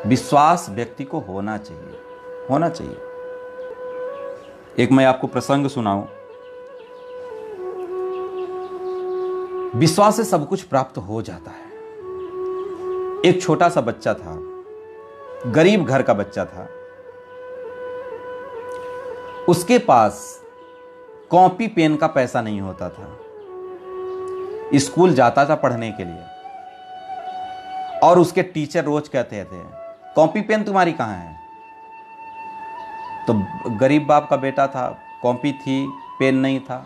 विश्वास व्यक्ति को होना चाहिए, होना चाहिए। एक मैं आपको प्रसंग सुनाऊं। विश्वास से सब कुछ प्राप्त हो जाता है। एक छोटा सा बच्चा था, गरीब घर का बच्चा था। उसके पास कॉपी पेन का पैसा नहीं होता था। स्कूल जाता था पढ़ने के लिए और उसके टीचर रोज कहते थे, कॉपी पेन तुम्हारी कहाँ है? तो गरीब बाप का बेटा था, कॉपी थी, पेन नहीं था।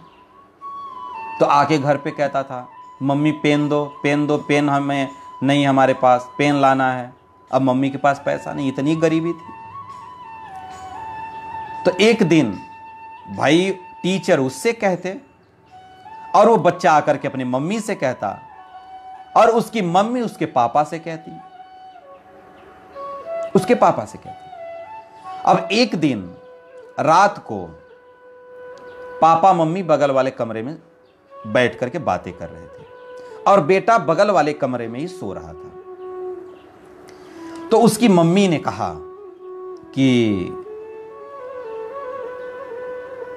तो आके घर पे कहता था, मम्मी पेन दो, पेन दो, पेन हमें नहीं, हमारे पास पेन लाना है। अब मम्मी के पास पैसा नहीं, इतनी गरीबी थी। तो एक दिन भाई टीचर उससे कहते और वो बच्चा आकर के अपनी मम्मी से कहता और उसकी मम्मी उसके पापा से कहती, उसके पापा से कहती। अब एक दिन रात को पापा मम्मी बगल वाले कमरे में बैठ करके बातें कर रहे थे और बेटा बगल वाले कमरे में ही सो रहा था। तो उसकी मम्मी ने कहा कि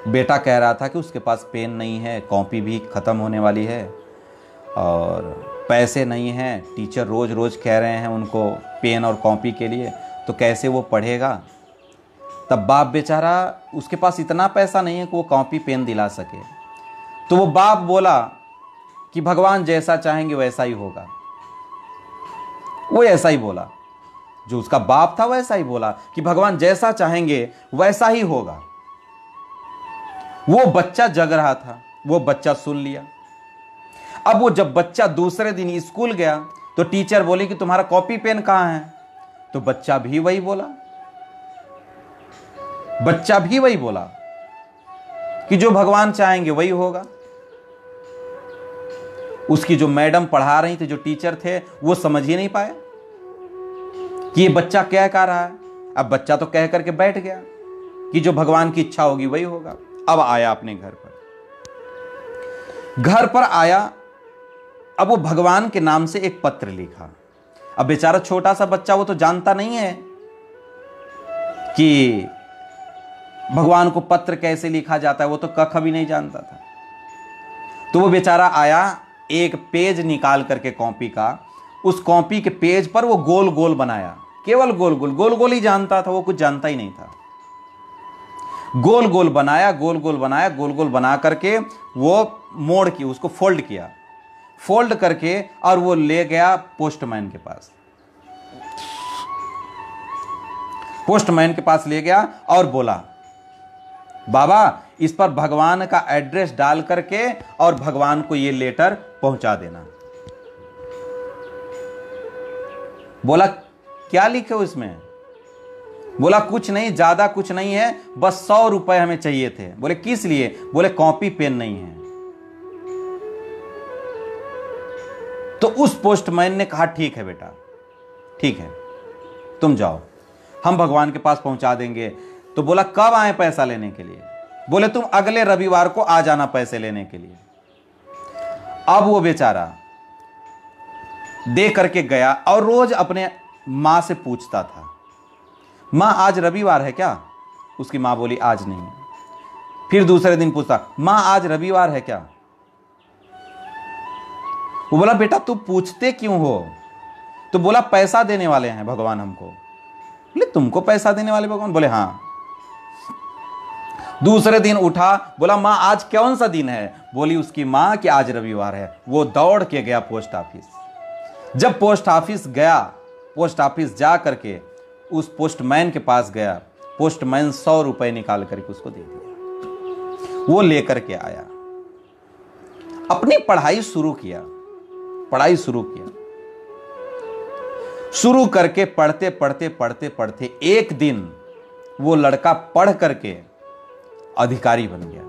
बेटा कह रहा था कि उसके पास पेन नहीं है, कॉपी भी खत्म होने वाली है और पैसे नहीं हैं, टीचर रोज रोज कह रहे हैं उनको पेन और कॉपी के लिए, तो कैसे वो पढ़ेगा। तब बाप बेचारा, उसके पास इतना पैसा नहीं है कि वो कॉपी पेन दिला सके। तो वो बाप बोला कि भगवान जैसा चाहेंगे वैसा ही होगा। वो ऐसा ही बोला, जो उसका बाप था वैसा ही बोला कि भगवान जैसा चाहेंगे वैसा ही होगा। वो बच्चा जग रहा था, वो बच्चा सुन लिया। अब वो जब बच्चा दूसरे दिन स्कूल गया तो टीचर बोली कि तुम्हारा कॉपी पेन कहां है? तो बच्चा भी वही बोला, बच्चा भी वही बोला कि जो भगवान चाहेंगे वही होगा। उसकी जो मैडम पढ़ा रही थी, जो टीचर थे, वो समझ ही नहीं पाए कि ये बच्चा क्या कह रहा है। अब बच्चा तो कह करके बैठ गया कि जो भगवान की इच्छा होगी वही होगा। अब आया अपने घर पर आया। अब वो भगवान के नाम से एक पत्र लिखा। अब बेचारा छोटा सा बच्चा, वो तो जानता नहीं है कि भगवान को पत्र कैसे लिखा जाता है, वो तो कख भी नहीं जानता था। तो वो बेचारा आया, एक पेज निकाल करके कॉपी का, उस कॉपी के पेज पर वो गोल गोल बनाया। केवल गोल गोल गोल गोल ही जानता था, वो कुछ जानता ही नहीं था। गोल गोल बनाया, गोल गोल बनाया, गोल गोल बना करके वो मोड़ की, उसको फोल्ड किया, फोल्ड करके और वो ले गया पोस्टमैन के पास। पोस्टमैन के पास ले गया और बोला, बाबा इस पर भगवान का एड्रेस डाल करके और भगवान को ये लेटर पहुंचा देना। बोला क्या लिखे हो इसमें? बोला कुछ नहीं, ज्यादा कुछ नहीं है, बस 100 रुपए हमें चाहिए थे। बोले किस लिए? बोले कॉपी पेन नहीं है। तो उस पोस्टमैन ने कहा ठीक है बेटा, ठीक है, तुम जाओ, हम भगवान के पास पहुंचा देंगे। तो बोला कब आए पैसा लेने के लिए? बोले तुम अगले रविवार को आ जाना पैसे लेने के लिए। अब वो बेचारा दे करके गया और रोज अपने मां से पूछता था, मां आज रविवार है क्या? उसकी मां बोली आज नहीं। फिर दूसरे दिन पूछता, मां आज रविवार है क्या? वो बोला बेटा तू पूछते क्यों हो? तो बोला पैसा देने वाले हैं भगवान हमको। बोले तुमको पैसा देने वाले भगवान? बोले हाँ। दूसरे दिन उठा, बोला मां आज कौन सा दिन है? बोली उसकी मां कि आज रविवार है। वो दौड़ के गया पोस्ट ऑफिस। जब पोस्ट ऑफिस गया, पोस्ट ऑफिस जा करके उस पोस्टमैन के पास गया। पोस्टमैन 100 रुपए निकाल करके उसको दे दिया। वो लेकर के आया, अपनी पढ़ाई शुरू किया, पढ़ाई शुरू किया। शुरू करके पढ़ते पढ़ते पढ़ते पढ़ते एक दिन वो लड़का पढ़ करके अधिकारी बन गया।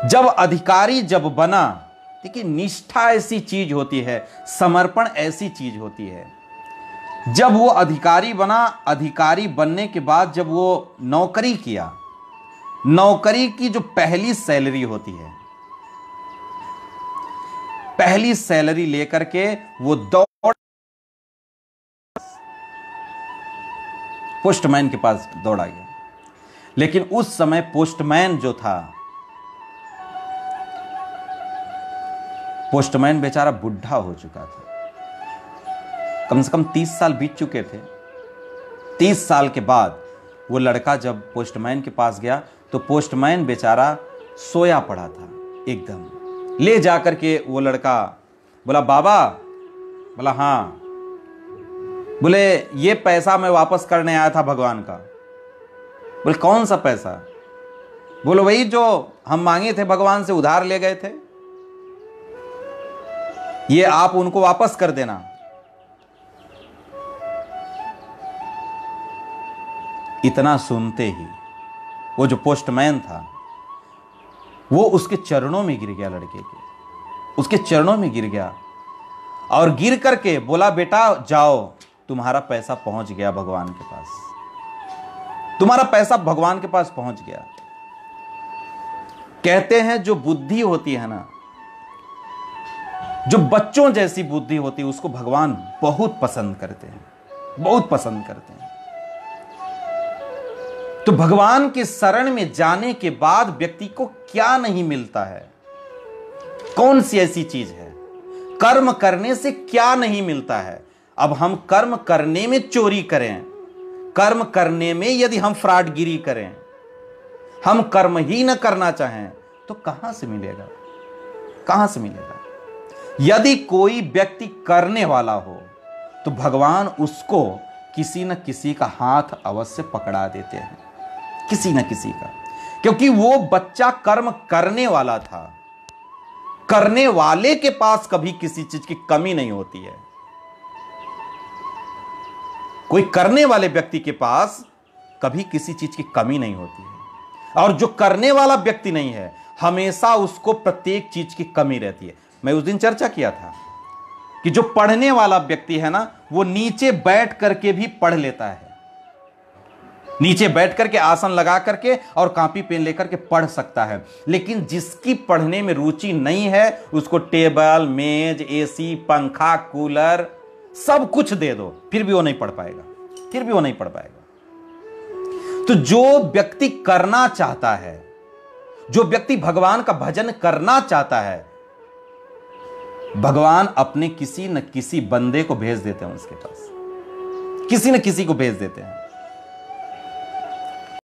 जब अधिकारी जब बना, देखिए निष्ठा ऐसी चीज होती है, समर्पण ऐसी चीज होती है। जब वो अधिकारी बना, अधिकारी बनने के बाद जब वो नौकरी किया, नौकरी की जो पहली सैलरी होती है, पहली सैलरी लेकर के वो दौड़ पोस्टमैन के पास दौड़ा गया। लेकिन उस समय पोस्टमैन जो था, पोस्टमैन बेचारा बुढ़ा हो चुका था। कम से कम 30 साल बीत चुके थे। 30 साल के बाद वो लड़का जब पोस्टमैन के पास गया तो पोस्टमैन बेचारा सोया पड़ा था एकदम। ले जाकर के वो लड़का बोला, बाबा। बोला, हाँ। बोले, ये पैसा मैं वापस करने आया था भगवान का। बोले, कौन सा पैसा? बोलो, वही जो हम मांगे थे भगवान से, उधार ले गए थे, ये आप उनको वापस कर देना। इतना सुनते ही वो जो पोस्टमैन था वो उसके चरणों में गिर गया, लड़के के उसके चरणों में गिर गया और गिर करके बोला, बेटा जाओ, तुम्हारा पैसा पहुंच गया भगवान के पास, तुम्हारा पैसा भगवान के पास पहुंच गया। कहते हैं जो बुद्धि होती है ना, जो बच्चों जैसी बुद्धि होती है, उसको भगवान बहुत पसंद करते हैं, बहुत पसंद करते हैं। तो भगवान के शरण में जाने के बाद व्यक्ति को क्या नहीं मिलता है? कौन सी ऐसी चीज है? कर्म करने से क्या नहीं मिलता है? अब हम कर्म करने में चोरी करें, कर्म करने में यदि हम फ्रॉडगिरी करें, हम कर्म ही न करना चाहें तो कहां से मिलेगा? कहां से मिलेगा? यदि कोई व्यक्ति करने वाला हो तो भगवान उसको किसी न किसी का हाथ अवश्य पकड़ा देते हैं, किसी न किसी का, क्योंकि वो बच्चा कर्म करने वाला था। करने वाले के पास कभी किसी चीज की कमी नहीं होती है। कोई करने वाले व्यक्ति के पास कभी किसी चीज की कमी नहीं होती है, और जो करने वाला व्यक्ति नहीं है हमेशा उसको प्रत्येक चीज की कमी रहती है। मैं उस दिन चर्चा किया था कि जो पढ़ने वाला व्यक्ति है ना, वो नीचे बैठ करके भी पढ़ लेता है, नीचे बैठ करके आसन लगा करके और कॉपी पेन लेकर के पढ़ सकता है। लेकिन जिसकी पढ़ने में रुचि नहीं है उसको टेबल, मेज, एसी, पंखा, कूलर सब कुछ दे दो, फिर भी वो नहीं पढ़ पाएगा, फिर भी वो नहीं पढ़ पाएगा। तो जो व्यक्ति करना चाहता है, जो व्यक्ति भगवान का भजन करना चाहता है, भगवान अपने किसी न किसी बंदे को भेज देते हैं उसके पास, किसी न किसी को भेज देते हैं।